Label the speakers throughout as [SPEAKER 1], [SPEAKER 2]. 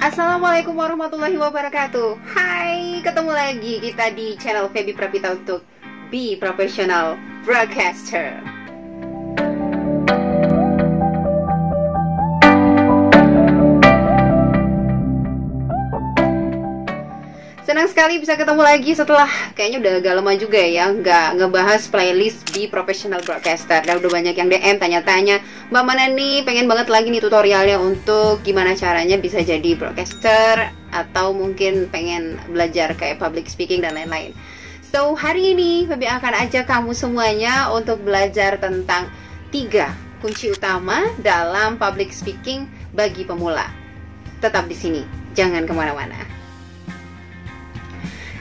[SPEAKER 1] Assalamualaikum warahmatullahi wabarakatuh. Hai, ketemu lagi kita di channel Feby Prapita untuk Be Professional Broadcaster. Senang sekali bisa ketemu lagi setelah kayaknya udah agak lama juga ya nggak ngebahas playlist Be Professional Broadcaster. Dan udah banyak yang DM tanya-tanya, Mbak Mana nih pengen banget lagi nih tutorialnya untuk gimana caranya bisa jadi broadcaster, atau mungkin pengen belajar kayak public speaking dan lain-lain. So hari ini Feby akan ajak kamu semuanya untuk belajar tentang 3 kunci utama dalam public speaking bagi pemula. Tetap di sini, jangan kemana-mana.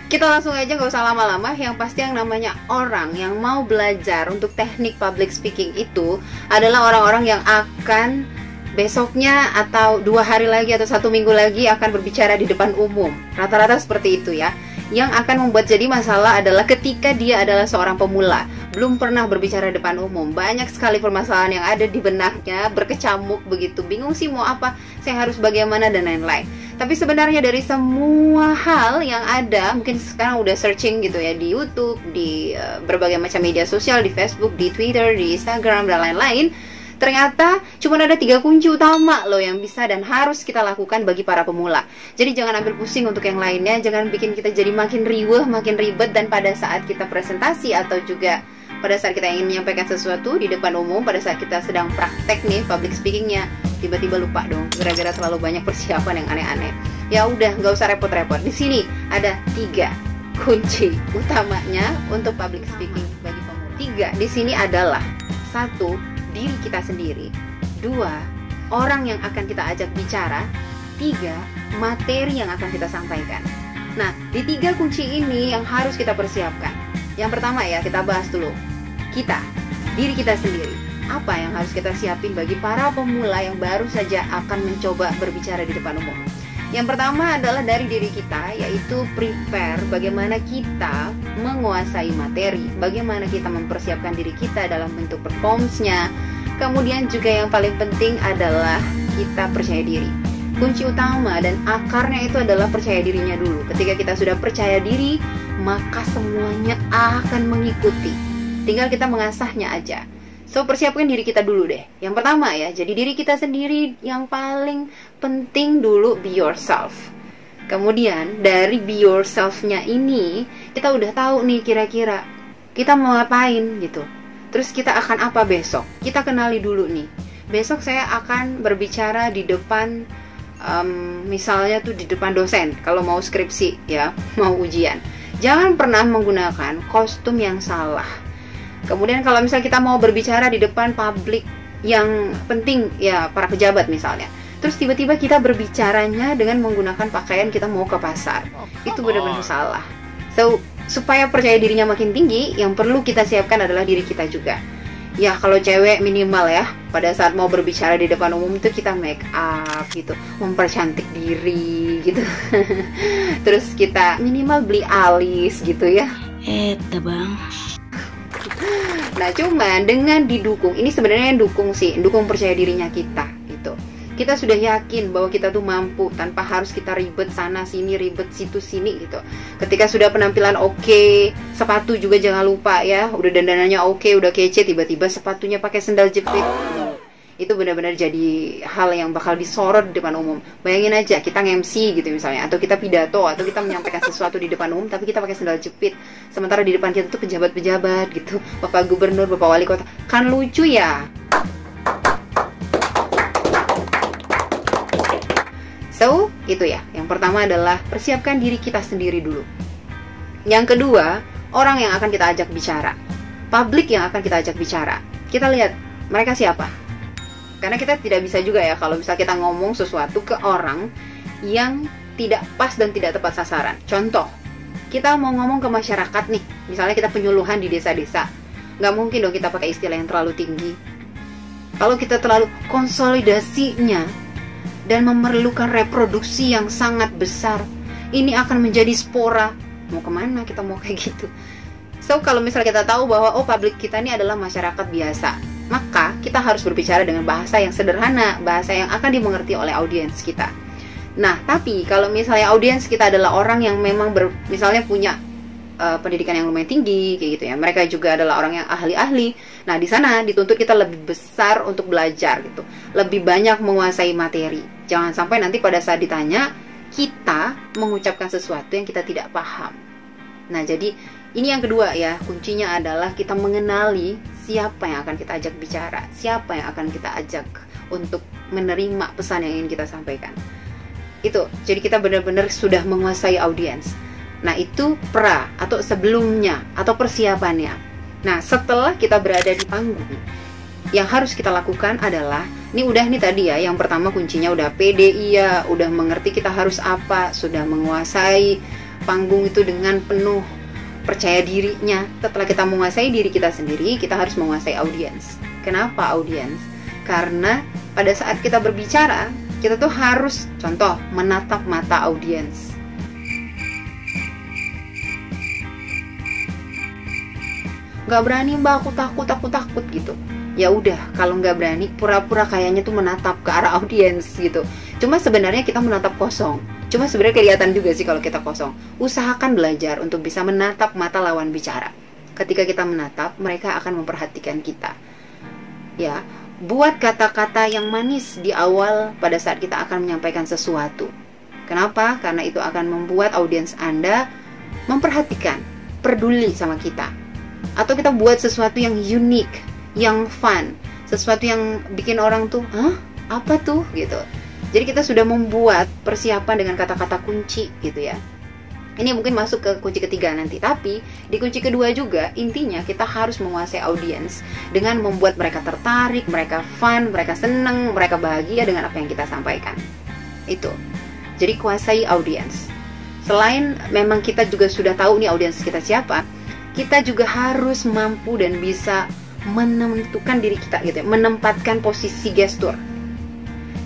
[SPEAKER 1] Kita langsung aja, nggak usah lama-lama. Yang pasti yang namanya orang yang mau belajar untuk teknik public speaking itu adalah orang-orang yang akan besoknya atau 2 hari lagi atau 1 minggu lagi akan berbicara di depan umum. Rata-rata seperti itu ya. Yang akan membuat jadi masalah adalah ketika dia adalah seorang pemula, belum pernah berbicara di depan umum. Banyak sekali permasalahan yang ada di benaknya, berkecamuk begitu, bingung sih mau apa, saya harus bagaimana dan lain-lain. Tapi sebenarnya dari semua hal yang ada, mungkin sekarang udah searching gitu ya di YouTube, di berbagai macam media sosial, di Facebook, di Twitter, di Instagram dan lain-lain, ternyata cuma ada 3 kunci utama loh yang bisa dan harus kita lakukan bagi para pemula. Jadi jangan ambil pusing untuk yang lainnya, jangan bikin kita jadi makin riweh, makin ribet, dan pada saat kita presentasi atau juga pada saat kita ingin menyampaikan sesuatu di depan umum, pada saat kita sedang praktek nih public speakingnya, tiba-tiba lupa dong, gara-gara terlalu banyak persiapan yang aneh-aneh. Ya udah, nggak usah repot-repot. Di sini ada 3 kunci utamanya untuk public speaking bagi pemula. 3 di sini adalah: 1, diri kita sendiri; 2, orang yang akan kita ajak bicara; 3, materi yang akan kita sampaikan. Nah, di 3 kunci ini yang harus kita persiapkan. Yang pertama ya, kita bahas dulu kita, diri kita sendiri. Apa yang harus kita siapin bagi para pemula yang baru saja akan mencoba berbicara di depan umum? Yang pertama adalah dari diri kita, yaitu prepare bagaimana kita menguasai materi, bagaimana kita mempersiapkan diri kita dalam bentuk performance-nya. Kemudian juga yang paling penting adalah kita percaya diri. Kunci utama dan akarnya itu adalah percaya dirinya dulu. Ketika kita sudah percaya diri, maka semuanya akan mengikuti. Tinggal kita mengasahnya aja. So, persiapkan diri kita dulu deh. Yang pertama ya, jadi diri kita sendiri yang paling penting dulu, be yourself. Kemudian dari be yourself-nya ini, kita udah tahu nih kira-kira kita mau ngapain gitu. Terus kita akan apa besok? Kita kenali dulu nih. Besok saya akan berbicara di depan, misalnya tuh di depan dosen, kalau mau skripsi ya, mau ujian. Jangan pernah menggunakan kostum yang salah. Kemudian kalau misalnya kita mau berbicara di depan publik yang penting ya, para pejabat misalnya, terus tiba-tiba kita berbicaranya dengan menggunakan pakaian kita mau ke pasar, itu benar-benar salah. So, supaya percaya dirinya makin tinggi, yang perlu kita siapkan adalah diri kita juga. Ya, kalau cewek minimal ya, pada saat mau berbicara di depan umum itu kita make up gitu, mempercantik diri gitu. Terus kita minimal beli alis gitu ya.
[SPEAKER 2] Bang.
[SPEAKER 1] Nah, cuman dengan didukung, ini sebenarnya yang dukung sih, dukung percaya dirinya kita gitu. Kita sudah yakin bahwa kita tuh mampu tanpa harus kita ribet sana sini, ribet situ sini gitu. Ketika sudah penampilan oke, sepatu juga jangan lupa ya, udah dandanannya oke, udah kece, tiba-tiba sepatunya pakai sendal jepit. Itu benar-benar jadi hal yang bakal disorot di depan umum. Bayangin aja kita nge-MC gitu misalnya, atau kita pidato, atau kita menyampaikan sesuatu di depan umum tapi kita pakai sendal jepit, sementara di depan kita tuh pejabat-pejabat gitu, Bapak Gubernur, Bapak Wali Kota. Kan lucu ya. So, itu ya. Yang pertama adalah persiapkan diri kita sendiri dulu. Yang kedua, orang yang akan kita ajak bicara, publik yang akan kita ajak bicara. Kita lihat mereka siapa. Karena kita tidak bisa juga ya kalau misalnya kita ngomong sesuatu ke orang yang tidak pas dan tidak tepat sasaran. Contoh, kita mau ngomong ke masyarakat nih, misalnya kita penyuluhan di desa-desa, nggak mungkin dong kita pakai istilah yang terlalu tinggi. Kalau kita terlalu konsolidasinya dan memerlukan reproduksi yang sangat besar, ini akan menjadi spora. Mau kemana kita mau kayak gitu? So, kalau misalnya kita tahu bahwa publik kita ini adalah masyarakat biasa, maka kita harus berbicara dengan bahasa yang sederhana, bahasa yang akan dimengerti oleh audiens kita. Nah, tapi kalau misalnya audiens kita adalah orang yang memang misalnya punya pendidikan yang lumayan tinggi kayak gitu ya, mereka juga adalah orang yang ahli-ahli. Nah, di sana dituntut kita lebih besar untuk belajar gitu, lebih banyak menguasai materi. Jangan sampai nanti pada saat ditanya kita mengucapkan sesuatu yang kita tidak paham. Nah, jadi ini yang kedua ya, kuncinya adalah kita mengenali siapa yang akan kita ajak bicara, siapa yang akan kita ajak untuk menerima pesan yang ingin kita sampaikan. Itu, jadi kita benar-benar sudah menguasai audiens. Nah, itu pra atau sebelumnya atau persiapannya. Nah, setelah kita berada di panggung, yang harus kita lakukan adalah, ini udah nih tadi ya, yang pertama kuncinya udah pede, iya, udah mengerti kita harus apa, sudah menguasai panggung itu dengan penuh percaya dirinya. Setelah kita menguasai diri kita sendiri, kita harus menguasai audiens. Kenapa audiens? Karena pada saat kita berbicara, kita tuh harus, contoh, menatap mata audiens. Gak berani mbak, aku takut gitu. Ya udah, kalau nggak berani, pura-pura kayaknya tuh menatap ke arah audiens gitu. Cuma sebenarnya kita menatap kosong. Cuma sebenarnya kelihatan juga sih kalau kita kosong. Usahakan belajar untuk bisa menatap mata lawan bicara. Ketika kita menatap, mereka akan memperhatikan kita. Ya, buat kata-kata yang manis di awal pada saat kita akan menyampaikan sesuatu. Kenapa? Karena itu akan membuat audiens Anda memperhatikan, peduli sama kita. Atau kita buat sesuatu yang unik, yang fun, sesuatu yang bikin orang tuh, hah? Apa tuh? Gitu. Jadi kita sudah membuat persiapan dengan kata-kata kunci gitu ya. Ini mungkin masuk ke kunci ketiga nanti. Tapi di kunci kedua juga, intinya kita harus menguasai audiens dengan membuat mereka tertarik, mereka fun, mereka seneng, mereka bahagia dengan apa yang kita sampaikan. Itu. Jadi kuasai audiens. Selain memang kita juga sudah tahu nih audiens kita siapa, kita juga harus mampu dan bisa menentukan diri kita gitu ya, menempatkan posisi gestur.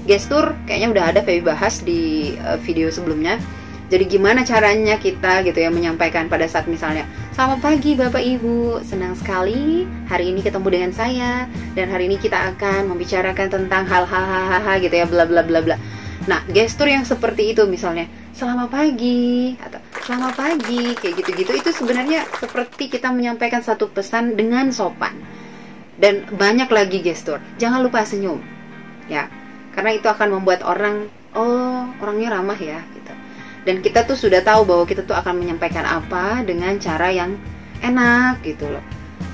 [SPEAKER 1] Gestur kayaknya udah ada Feby bahas di video sebelumnya. Jadi gimana caranya kita gitu ya menyampaikan pada saat misalnya, selamat pagi Bapak Ibu, senang sekali hari ini ketemu dengan saya, dan hari ini kita akan membicarakan tentang hal-hal gitu ya, bla bla bla bla. Nah, gestur yang seperti itu misalnya, selamat pagi atau selamat pagi kayak gitu-gitu, itu sebenarnya seperti kita menyampaikan satu pesan dengan sopan. Dan banyak lagi gestur. Jangan lupa senyum. Ya. Karena itu akan membuat orang, oh, orangnya ramah ya gitu. Dan kita tuh sudah tahu bahwa kita tuh akan menyampaikan apa dengan cara yang enak gitu loh.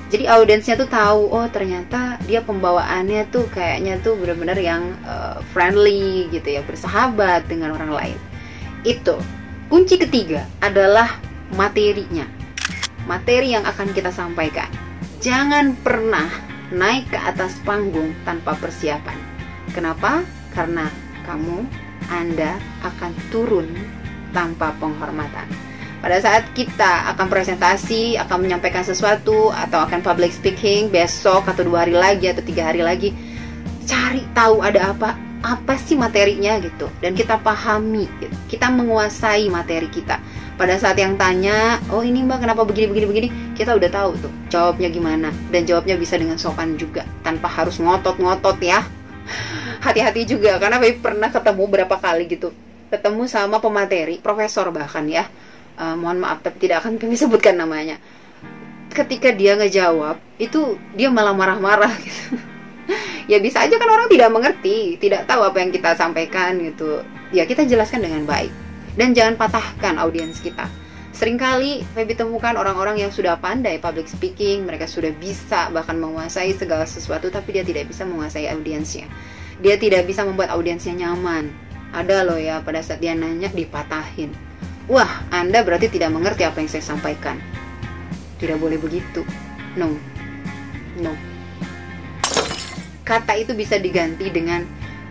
[SPEAKER 1] Jadi audiensnya tuh tahu, oh ternyata dia pembawaannya tuh kayaknya tuh benar-benar yang friendly gitu ya, bersahabat dengan orang lain. Itu. Kunci ketiga adalah materinya. Materi yang akan kita sampaikan. Jangan pernah naik ke atas panggung tanpa persiapan. Kenapa? Karena Anda akan turun tanpa penghormatan. Pada saat kita akan presentasi, akan menyampaikan sesuatu, atau akan public speaking besok atau 2 hari lagi atau 3 hari lagi, cari tahu ada apa sih materinya gitu, dan kita pahami gitu. Kita menguasai materi kita. Pada saat yang tanya, oh ini mbak kenapa begini, kita udah tahu tuh jawabnya gimana, dan jawabnya bisa dengan sopan juga, tanpa harus ngotot-ngotot ya. Hati-hati juga, karena Baby pernah ketemu berapa kali gitu, ketemu sama pemateri, profesor bahkan ya, mohon maaf tapi tidak akan kami sebutkan namanya. Ketika dia ngejawab, itu dia malah marah-marah gitu. Ya bisa aja kan orang tidak mengerti, tidak tahu apa yang kita sampaikan gitu. Ya kita jelaskan dengan baik. Dan jangan patahkan audiens kita. Seringkali Feby temukan orang-orang yang sudah pandai public speaking, mereka sudah bisa bahkan menguasai segala sesuatu, tapi dia tidak bisa menguasai audiensnya. Dia tidak bisa membuat audiensnya nyaman. Ada loh ya, pada saat dia nanya dipatahin. Wah, Anda berarti tidak mengerti apa yang saya sampaikan. Tidak boleh begitu. No. Kata itu bisa diganti dengan,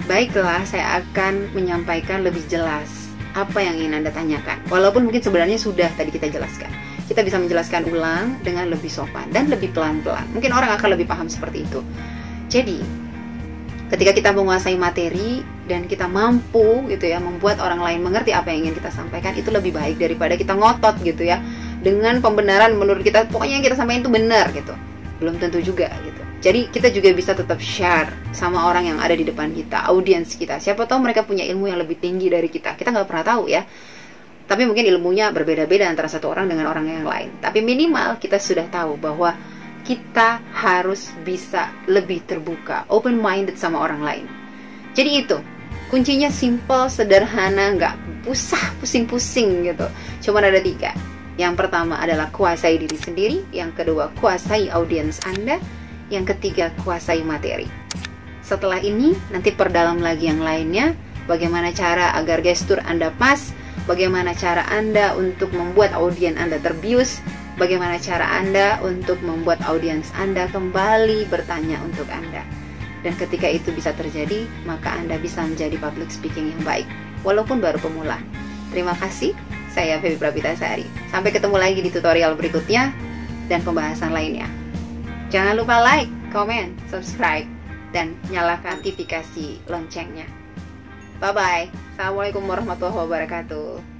[SPEAKER 1] baiklah saya akan menyampaikan lebih jelas apa yang ingin Anda tanyakan. Walaupun mungkin sebenarnya sudah tadi kita jelaskan. Kita bisa menjelaskan ulang dengan lebih sopan dan lebih pelan-pelan. Mungkin orang akan lebih paham seperti itu. Jadi, ketika kita menguasai materi dan kita mampu gitu ya membuat orang lain mengerti apa yang ingin kita sampaikan, itu lebih baik daripada kita ngotot gitu ya dengan pembenaran menurut kita, pokoknya yang kita sampaikan itu benar gitu. Belum tentu juga gitu. Jadi kita juga bisa tetap share sama orang yang ada di depan kita, audiens kita. Siapa tahu mereka punya ilmu yang lebih tinggi dari kita. Kita nggak pernah tahu ya. Tapi mungkin ilmunya berbeda-beda antara satu orang dengan orang yang lain. Tapi minimal kita sudah tahu bahwa kita harus bisa lebih terbuka, open-minded sama orang lain. Jadi itu, kuncinya simple, sederhana, nggak pusing-pusing gitu. Cuma ada 3. Yang pertama adalah kuasai diri sendiri. Yang kedua, kuasai audiens Anda. Yang ketiga, kuasai materi. Setelah ini, nanti perdalam lagi yang lainnya. Bagaimana cara agar gestur Anda pas, bagaimana cara Anda untuk membuat audiens Anda terbius, bagaimana cara Anda untuk membuat audiens Anda kembali bertanya untuk Anda. Dan ketika itu bisa terjadi, maka Anda bisa menjadi public speaking yang baik, walaupun baru pemula. Terima kasih, saya Feby Prapitasari. Sampai ketemu lagi di tutorial berikutnya dan pembahasan lainnya. Jangan lupa like, komen, subscribe, dan nyalakan notifikasi loncengnya. Bye-bye. Assalamualaikum warahmatullahi wabarakatuh.